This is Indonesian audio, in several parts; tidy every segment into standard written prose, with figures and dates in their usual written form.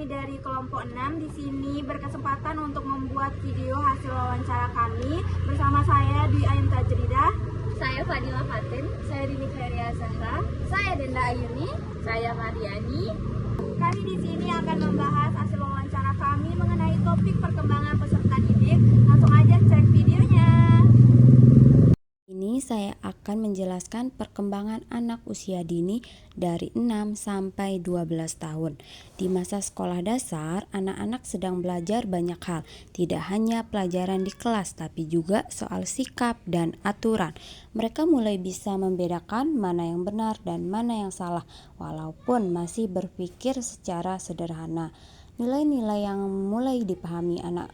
kami dari kelompok 6 di sini berkesempatan untuk membuat video hasil wawancara kami bersama saya Dwi Ayun Tajridah, Saya Fadila Fatin, saya Dini Khairia Zahra, saya Denda Ayuni. saya Mariani. Kami di sini akan membahas hasil wawancara kami mengenai topik perkembangan peserta didik. Langsung aja cek videonya. Ini saya akan menjelaskan perkembangan anak usia dini dari 6 sampai 12 tahun. Di masa sekolah dasar, anak-anak sedang belajar banyak hal, tidak hanya pelajaran di kelas, tapi juga soal sikap dan aturan. Mereka mulai bisa membedakan mana yang benar dan mana yang salah, walaupun masih berpikir secara sederhana. Nilai-nilai yang mulai dipahami anak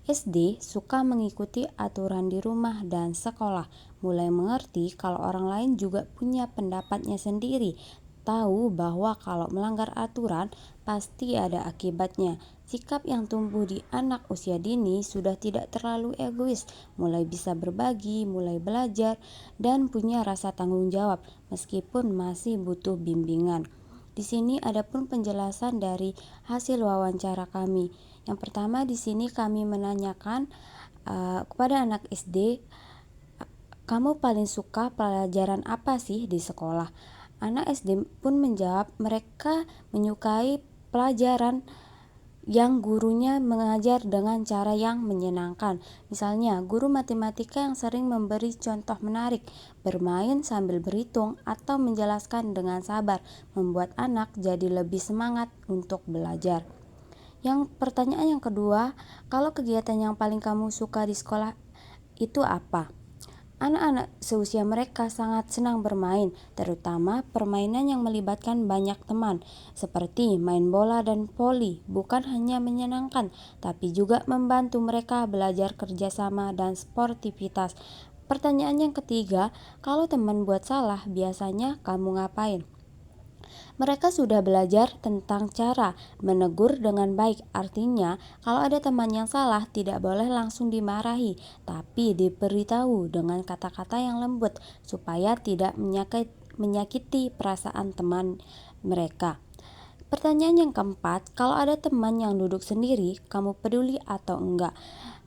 SD suka mengikuti aturan di rumah dan sekolah, mulai mengerti kalau orang lain juga punya pendapatnya sendiri, tahu bahwa kalau melanggar aturan pasti ada akibatnya. Sikap yang tumbuh di anak usia dini sudah tidak terlalu egois, mulai bisa berbagi, mulai belajar, dan punya rasa tanggung jawab meskipun masih butuh bimbingan. Di sini ada pun penjelasan dari hasil wawancara kami. Yang pertama di sini kami menanyakan kepada anak SD, kamu paling suka pelajaran apa sih di sekolah? Anak SD pun menjawab mereka menyukai pelajaran yang gurunya mengajar dengan cara yang menyenangkan. Misalnya, guru matematika yang sering memberi contoh menarik, bermain sambil berhitung, atau menjelaskan dengan sabar, membuat anak jadi lebih semangat untuk belajar. Yang pertanyaan yang kedua, kalau kegiatan yang paling kamu suka di sekolah itu apa? Anak-anak seusia mereka sangat senang bermain, terutama permainan yang melibatkan banyak teman, seperti main bola dan voli. Bukan hanya menyenangkan, tapi juga membantu mereka belajar kerjasama dan sportivitas. Pertanyaan yang ketiga, kalau teman buat salah, biasanya kamu ngapain? Mereka sudah belajar tentang cara menegur dengan baik. Artinya, kalau ada teman yang salah, tidak boleh langsung dimarahi, tapi diberitahu dengan kata-kata yang lembut supaya tidak menyakiti perasaan teman mereka. Pertanyaan yang keempat, kalau ada teman yang duduk sendiri, kamu peduli atau enggak?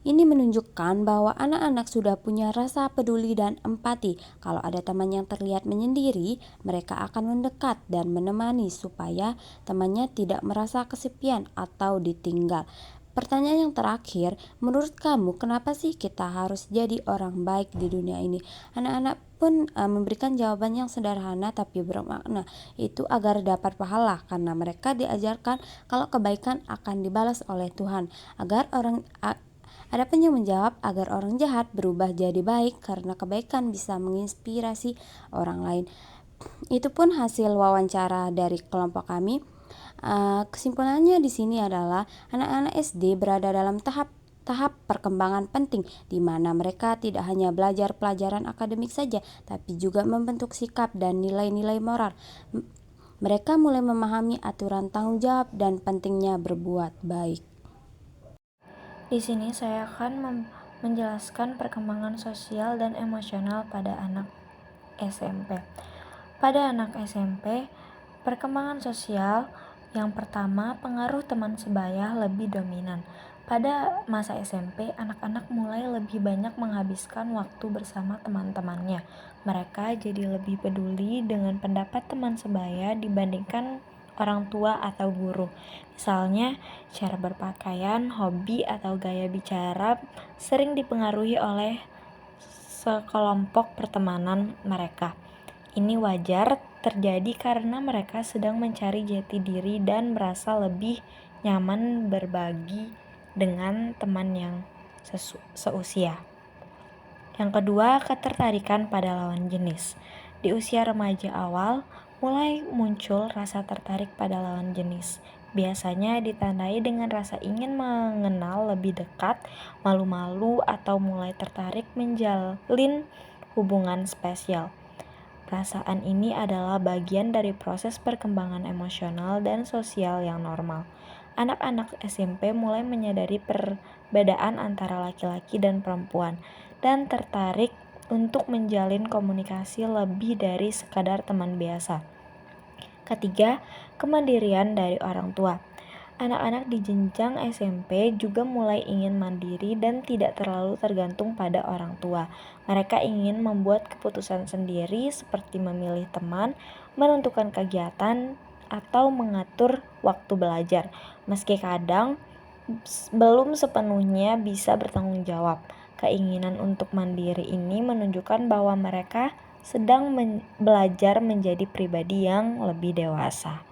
Ini menunjukkan bahwa anak-anak sudah punya rasa peduli dan empati. Kalau ada teman yang terlihat menyendiri, mereka akan mendekat dan menemani supaya temannya tidak merasa kesepian atau ditinggal. Pertanyaan yang terakhir, menurut kamu kenapa sih kita harus jadi orang baik di dunia ini? Anak-anak pun memberikan jawaban yang sederhana tapi bermakna, itu agar dapat pahala, karena mereka diajarkan kalau kebaikan akan dibalas oleh Tuhan. Ada pun yang menjawab agar orang jahat berubah jadi baik karena kebaikan bisa menginspirasi orang lain. Itu pun hasil wawancara dari kelompok kami. Kesimpulannya di sini adalah anak-anak SD berada dalam tahap perkembangan penting di mana mereka tidak hanya belajar pelajaran akademik saja, tapi juga membentuk sikap dan nilai-nilai moral. Mereka mulai memahami aturan tanggung jawab dan pentingnya berbuat baik. Di sini saya akan menjelaskan perkembangan sosial dan emosional pada anak SMP. Pada anak SMP, perkembangan sosial yang pertama, pengaruh teman sebaya lebih dominan. Pada masa SMP, anak-anak mulai lebih banyak menghabiskan waktu bersama teman-temannya. Mereka jadi lebih peduli dengan pendapat teman sebaya dibandingkan orang tua atau guru. Misalnya, cara berpakaian, hobi, atau gaya bicara sering dipengaruhi oleh sekelompok pertemanan mereka. Ini wajar terjadi karena mereka sedang mencari jati diri dan merasa lebih nyaman berbagi dengan teman yang seusia. Yang kedua, ketertarikan pada lawan jenis. Di usia remaja awal, mulai muncul rasa tertarik pada lawan jenis. Biasanya ditandai dengan rasa ingin mengenal lebih dekat, malu-malu, atau mulai tertarik menjalin hubungan spesial. Perasaan ini adalah bagian dari proses perkembangan emosional dan sosial yang normal. Anak-anak SMP mulai menyadari perbedaan antara laki-laki dan perempuan dan tertarik untuk menjalin komunikasi lebih dari sekadar teman biasa. Ketiga, kemandirian dari orang tua. Anak-anak di jenjang SMP juga mulai ingin mandiri dan tidak terlalu tergantung pada orang tua. Mereka ingin membuat keputusan sendiri seperti memilih teman, menentukan kegiatan, atau mengatur waktu belajar. Meski kadang belum sepenuhnya bisa bertanggung jawab. Keinginan untuk mandiri ini menunjukkan bahwa mereka sedang belajar menjadi pribadi yang lebih dewasa.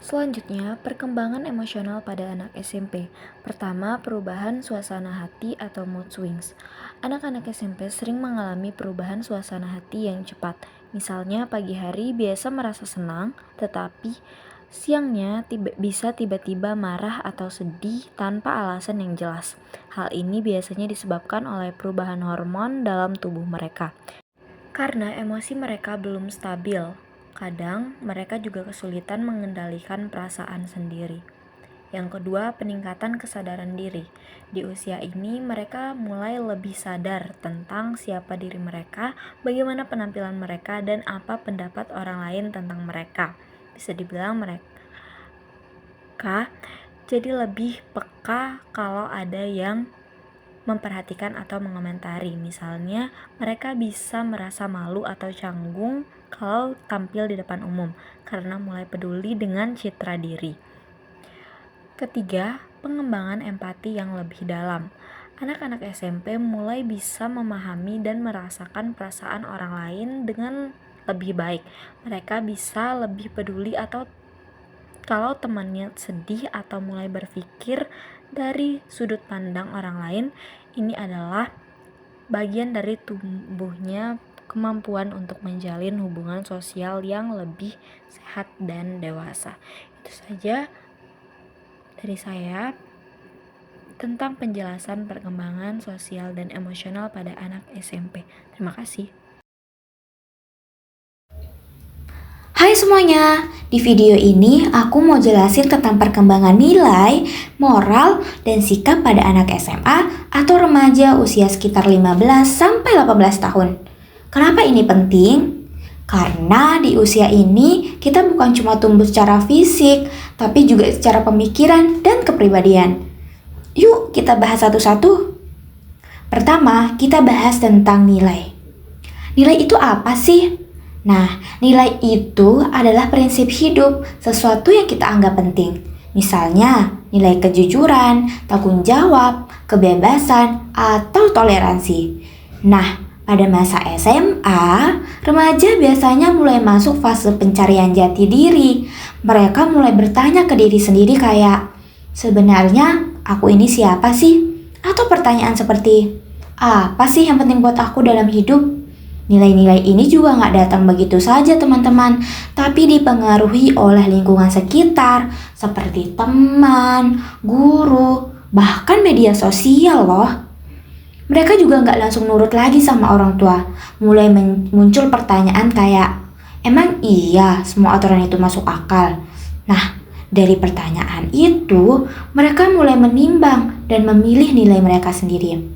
Selanjutnya, perkembangan emosional pada anak SMP. Pertama, perubahan suasana hati atau mood swings. Anak-anak SMP sering mengalami perubahan suasana hati yang cepat. Misalnya, pagi hari biasa merasa senang, tetapi siangnya bisa tiba-tiba marah atau sedih tanpa alasan yang jelas. Hal ini biasanya disebabkan oleh perubahan hormon dalam tubuh mereka. Karena emosi mereka belum stabil, kadang mereka juga kesulitan mengendalikan perasaan sendiri. Yang kedua, peningkatan kesadaran diri. Di usia ini, mereka mulai lebih sadar tentang siapa diri mereka, bagaimana penampilan mereka, dan apa pendapat orang lain tentang mereka. Bisa dibilang mereka jadi lebih peka kalau ada yang memperhatikan atau mengomentari. Misalnya, mereka bisa merasa malu atau canggung kalau tampil di depan umum karena mulai peduli dengan citra diri. Ketiga, pengembangan empati yang lebih dalam. Anak-anak SMP mulai bisa memahami dan merasakan perasaan orang lain dengan lebih baik. Mereka bisa lebih peduli atau kalau temannya sedih atau mulai berpikir dari sudut pandang orang lain. Ini adalah bagian dari tumbuhnya kemampuan untuk menjalin hubungan sosial yang lebih sehat dan dewasa. Itu saja dari saya tentang penjelasan perkembangan sosial dan emosional pada anak SMP. Terima kasih. Hai semuanya, di video ini aku mau jelasin tentang perkembangan nilai, moral, dan sikap pada anak SMA atau remaja usia sekitar 15-18 tahun. Kenapa ini penting? Karena di usia ini kita bukan cuma tumbuh secara fisik, tapi juga secara pemikiran dan kepribadian. Yuk kita bahas satu-satu. Pertama, kita bahas tentang nilai. Nilai itu apa sih? Nah, nilai itu adalah prinsip hidup, sesuatu yang kita anggap penting. Misalnya, nilai kejujuran, tanggung jawab, kebebasan, atau toleransi. Nah, pada masa SMA, remaja biasanya mulai masuk fase pencarian jati diri. Mereka mulai bertanya ke diri sendiri kayak, sebenarnya aku ini siapa sih? Atau pertanyaan seperti, apa sih yang penting buat aku dalam hidup? Nilai-nilai ini juga nggak datang begitu saja teman-teman, tapi dipengaruhi oleh lingkungan sekitar seperti teman, guru, bahkan media sosial loh. Mereka juga nggak langsung nurut lagi sama orang tua. Mulai muncul pertanyaan kayak, emang iya semua aturan itu masuk akal? Nah, dari pertanyaan itu, mereka mulai menimbang dan memilih nilai mereka sendiri.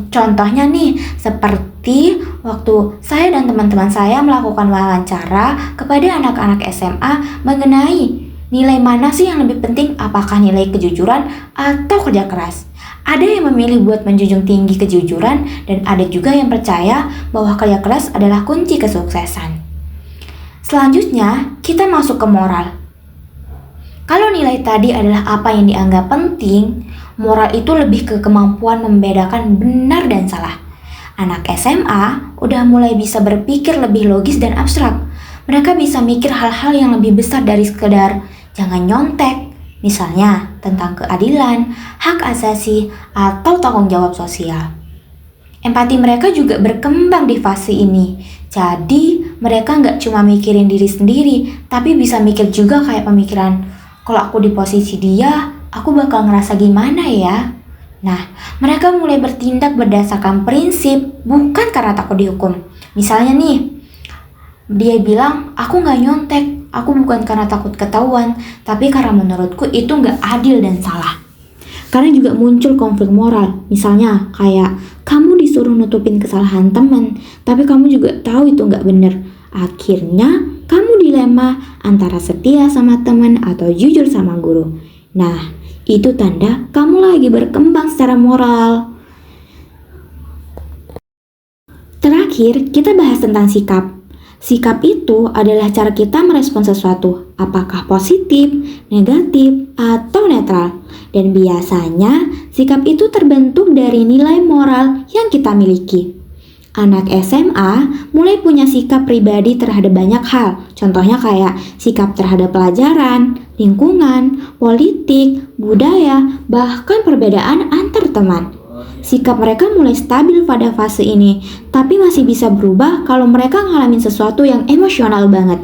Contohnya nih, seperti waktu saya dan teman-teman saya melakukan wawancara kepada anak-anak SMA mengenai nilai mana sih yang lebih penting, apakah nilai kejujuran atau kerja keras. Ada yang memilih buat menjunjung tinggi kejujuran dan ada juga yang percaya bahwa kerja keras adalah kunci kesuksesan. Selanjutnya, kita masuk ke moral. Kalau nilai tadi adalah apa yang dianggap penting, moral itu lebih ke kemampuan membedakan benar dan salah. Anak SMA udah mulai bisa berpikir lebih logis dan abstrak. Mereka bisa mikir hal-hal yang lebih besar dari sekedar jangan nyontek, misalnya tentang keadilan, hak asasi, atau tanggung jawab sosial. Empati mereka juga berkembang di fase ini. Jadi mereka nggak cuma mikirin diri sendiri, tapi bisa mikir juga kayak pemikiran, kalau aku di posisi dia, aku bakal ngerasa gimana ya? Nah, mereka mulai bertindak berdasarkan prinsip, bukan karena takut dihukum. Misalnya nih, dia bilang, aku gak nyontek, aku bukan karena takut ketahuan, tapi karena menurutku itu gak adil dan salah. Karena juga muncul konflik moral, misalnya kayak, kamu disuruh nutupin kesalahan teman, tapi kamu juga tahu itu gak bener. Akhirnya, kamu dilema antara setia sama teman atau jujur sama guru. Nah, itu tanda kamu lagi berkembang secara moral. Terakhir, kita bahas tentang sikap. Sikap itu adalah cara kita merespon sesuatu, apakah positif, negatif, atau netral. Dan biasanya, sikap itu terbentuk dari nilai moral yang kita miliki. Anak SMA mulai punya sikap pribadi terhadap banyak hal, contohnya kayak sikap terhadap pelajaran, lingkungan, politik, budaya, bahkan perbedaan antar teman. Sikap mereka mulai stabil pada fase ini, tapi masih bisa berubah kalau mereka ngalamin sesuatu yang emosional banget.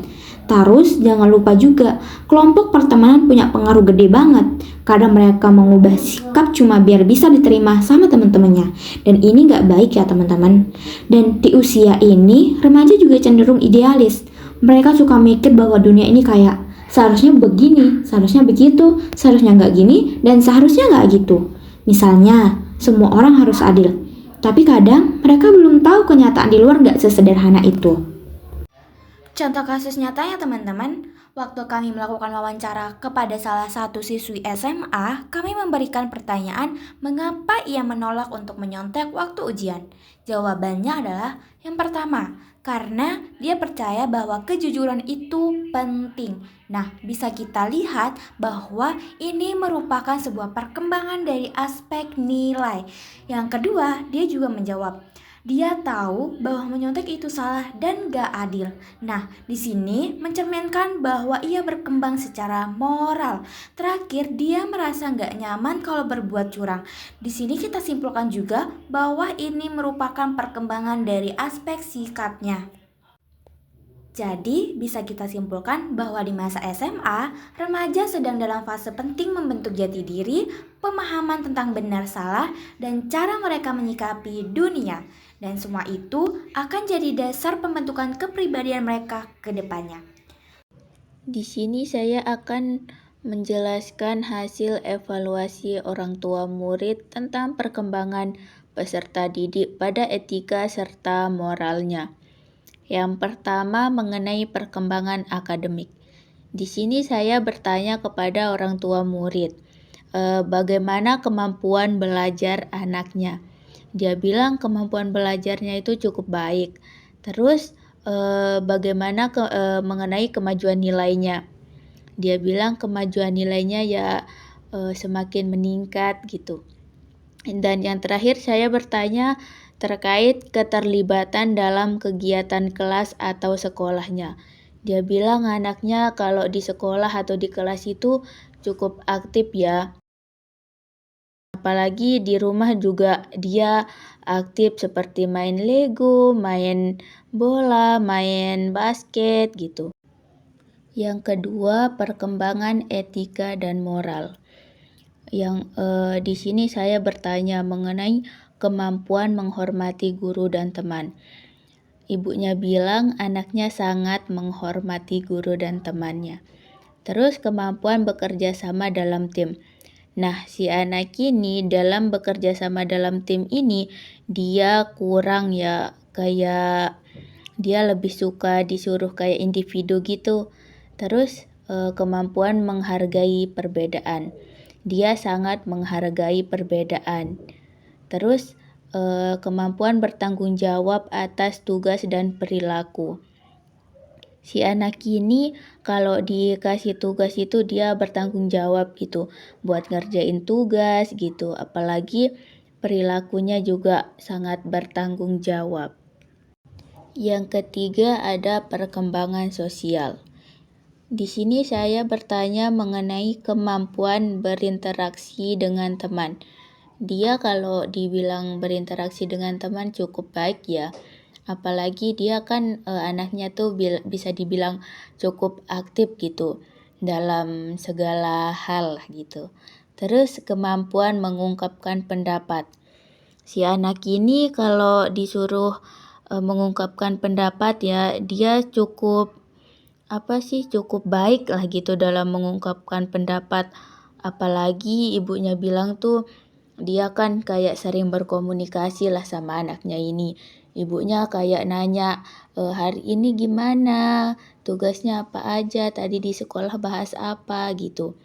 Terus jangan lupa juga, kelompok pertemanan punya pengaruh gede banget. Kadang mereka mengubah sikap cuma biar bisa diterima sama teman-temannya. Dan ini gak baik ya teman-teman. Dan di usia ini, remaja juga cenderung idealis. Mereka suka mikir bahwa dunia ini kayak seharusnya begini, seharusnya begitu, seharusnya gak gini, dan seharusnya gak gitu. Misalnya, semua orang harus adil. Tapi kadang mereka belum tahu kenyataan di luar gak sesederhana itu. Contoh kasus nyatanya teman-teman, waktu kami melakukan wawancara kepada salah satu siswi SMA, kami memberikan pertanyaan mengapa ia menolak untuk menyontek waktu ujian. Jawabannya adalah yang pertama, karena dia percaya bahwa kejujuran itu penting. Nah, bisa kita lihat bahwa ini merupakan sebuah perkembangan dari aspek nilai. Yang kedua, dia juga menjawab, dia tahu bahwa menyontek itu salah dan gak adil. Nah, di sini mencerminkan bahwa ia berkembang secara moral. Terakhir, dia merasa gak nyaman kalau berbuat curang. Di sini kita simpulkan juga bahwa ini merupakan perkembangan dari aspek sikapnya. Jadi, bisa kita simpulkan bahwa di masa SMA, remaja sedang dalam fase penting membentuk jati diri, pemahaman tentang benar salah, dan cara mereka menyikapi dunia. Dan semua itu akan jadi dasar pembentukan kepribadian mereka ke depannya. Di sini saya akan menjelaskan hasil evaluasi orang tua murid tentang perkembangan peserta didik pada etika serta moralnya. Yang pertama mengenai perkembangan akademik. Di sini saya bertanya kepada orang tua murid, bagaimana kemampuan belajar anaknya. Dia bilang kemampuan belajarnya itu cukup baik. Terus bagaimana mengenai kemajuan nilainya. Dia bilang kemajuan nilainya ya semakin meningkat gitu. Dan yang terakhir saya bertanya terkait keterlibatan dalam kegiatan kelas atau sekolahnya. Dia bilang anaknya kalau di sekolah atau di kelas itu cukup aktif ya. Apalagi di rumah juga dia aktif seperti main Lego, main bola, main basket gitu. Yang kedua, perkembangan etika dan moral. Yang di sini saya bertanya mengenai kemampuan menghormati guru dan teman. Ibunya bilang anaknya sangat menghormati guru dan temannya. Terus kemampuan bekerja sama dalam tim. Nah, si anak ini dalam bekerja sama dalam tim ini dia kurang ya, kayak dia lebih suka disuruh kayak individu gitu. Terus kemampuan menghargai perbedaan. Dia sangat menghargai perbedaan. Terus kemampuan bertanggung jawab atas tugas dan perilaku. Si anak ini kalau dikasih tugas itu dia bertanggung jawab gitu buat ngerjain tugas gitu. Apalagi perilakunya juga sangat bertanggung jawab. Yang ketiga ada perkembangan sosial. Di sini saya bertanya mengenai kemampuan berinteraksi dengan teman. Dia kalau dibilang berinteraksi dengan teman cukup baik ya. Apalagi dia kan anaknya tuh bisa dibilang cukup aktif gitu dalam segala hal gitu. Terus kemampuan mengungkapkan pendapat. Si anak ini kalau disuruh mengungkapkan pendapat ya dia cukup baik lah gitu dalam mengungkapkan pendapat. Apalagi ibunya bilang tuh dia kan kayak sering berkomunikasi lah sama anaknya ini. Ibunya kayak nanya, hari ini gimana? Tugasnya apa aja? Tadi di sekolah bahas apa gitu.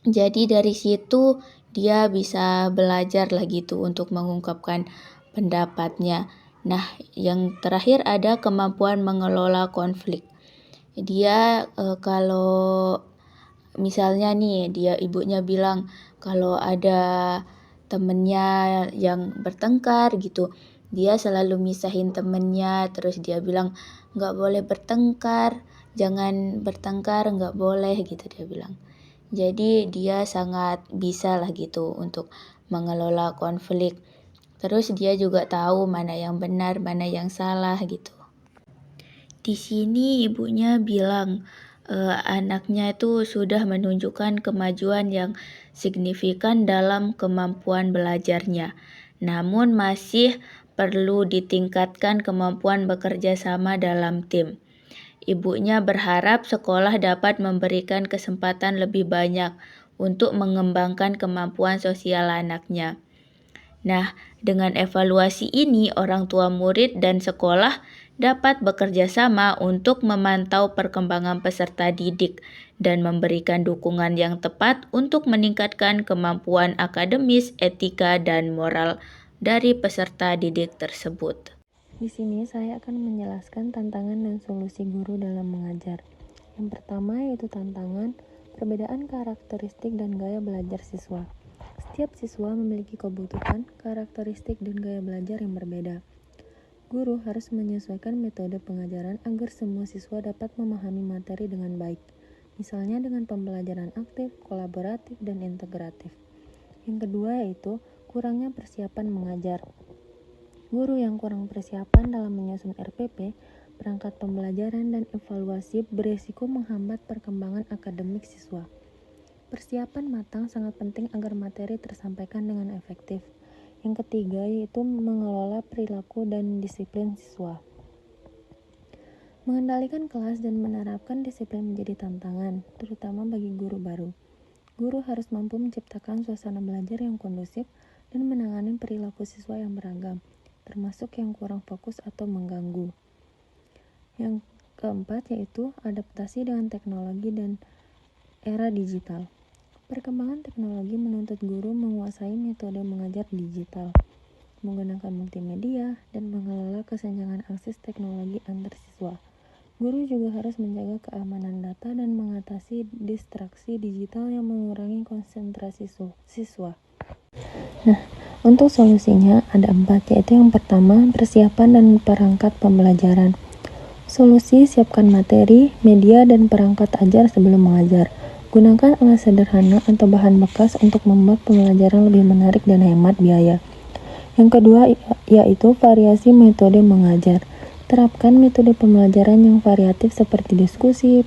Jadi dari situ dia bisa belajar lah gitu untuk mengungkapkan pendapatnya. Nah, yang terakhir ada kemampuan mengelola konflik. Dia kalau misalnya nih ibunya bilang kalau ada temennya yang bertengkar gitu, dia selalu misahin temennya, terus dia bilang nggak boleh bertengkar, jangan bertengkar, nggak boleh gitu dia bilang. Jadi dia sangat bisa lah gitu untuk mengelola konflik. Terus dia juga tahu mana yang benar, mana yang salah gitu. Di sini ibunya bilang anaknya itu sudah menunjukkan kemajuan yang signifikan dalam kemampuan belajarnya. Namun masih perlu ditingkatkan kemampuan bekerja sama dalam tim. Ibunya berharap sekolah dapat memberikan kesempatan lebih banyak untuk mengembangkan kemampuan sosial anaknya. Nah, dengan evaluasi ini, orang tua murid dan sekolah dapat bekerja sama untuk memantau perkembangan peserta didik dan memberikan dukungan yang tepat untuk meningkatkan kemampuan akademis, etika, dan moral dari peserta didik tersebut. Di sini saya akan menjelaskan tantangan dan solusi guru dalam mengajar. Yang pertama yaitu tantangan perbedaan karakteristik dan gaya belajar siswa. Setiap siswa memiliki kebutuhan, karakteristik, dan gaya belajar yang berbeda. Guru harus menyesuaikan metode pengajaran agar semua siswa dapat memahami materi dengan baik, misalnya dengan pembelajaran aktif, kolaboratif, dan integratif. Yang kedua yaitu kurangnya persiapan mengajar. Guru yang kurang persiapan dalam menyusun RPP, perangkat pembelajaran, dan evaluasi beresiko menghambat perkembangan akademik siswa. Persiapan matang sangat penting agar materi tersampaikan dengan efektif. Yang ketiga yaitu mengelola perilaku dan disiplin siswa. Mengendalikan kelas dan menerapkan disiplin menjadi tantangan, terutama bagi guru baru. Guru harus mampu menciptakan suasana belajar yang kondusif dan menangani perilaku siswa yang beragam, termasuk yang kurang fokus atau mengganggu. Yang keempat yaitu adaptasi dengan teknologi dan era digital. Perkembangan teknologi menuntut guru menguasai metode mengajar digital, menggunakan multimedia, dan mengelola kesenjangan akses teknologi antar siswa. Guru juga harus menjaga keamanan data dan mengatasi distraksi digital yang mengurangi konsentrasi siswa. Nah, untuk solusinya ada 4, yaitu yang pertama, persiapan dan perangkat pembelajaran. Solusi, siapkan materi, media, dan perangkat ajar sebelum mengajar. Gunakan alat sederhana atau bahan bekas untuk membuat pembelajaran lebih menarik dan hemat biaya. Yang kedua yaitu variasi metode mengajar. Terapkan metode pembelajaran yang variatif seperti diskusi,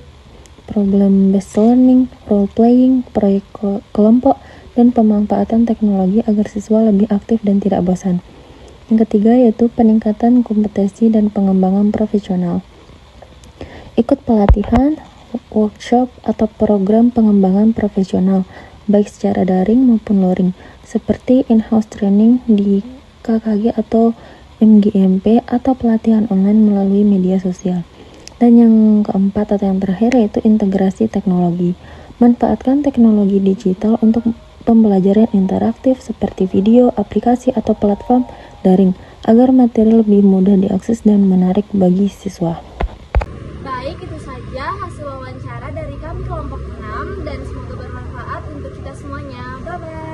problem-based learning, role-playing, proyek kelompok, dan pemanfaatan teknologi agar siswa lebih aktif dan tidak bosan. Yang ketiga yaitu peningkatan kompetensi dan pengembangan profesional. Ikut pelatihan, workshop, atau program pengembangan profesional, baik secara daring maupun luring, seperti in-house training di KKG atau MGMP, atau pelatihan online melalui media sosial. Dan yang keempat atau yang terakhir yaitu integrasi teknologi. Manfaatkan teknologi digital untuk pembelajaran interaktif seperti video, aplikasi, atau platform daring agar materi lebih mudah diakses dan menarik bagi siswa. Baik, itu saja hasil wawancara dari kami kelompok 6 dan semoga bermanfaat untuk kita semuanya. Bye-bye.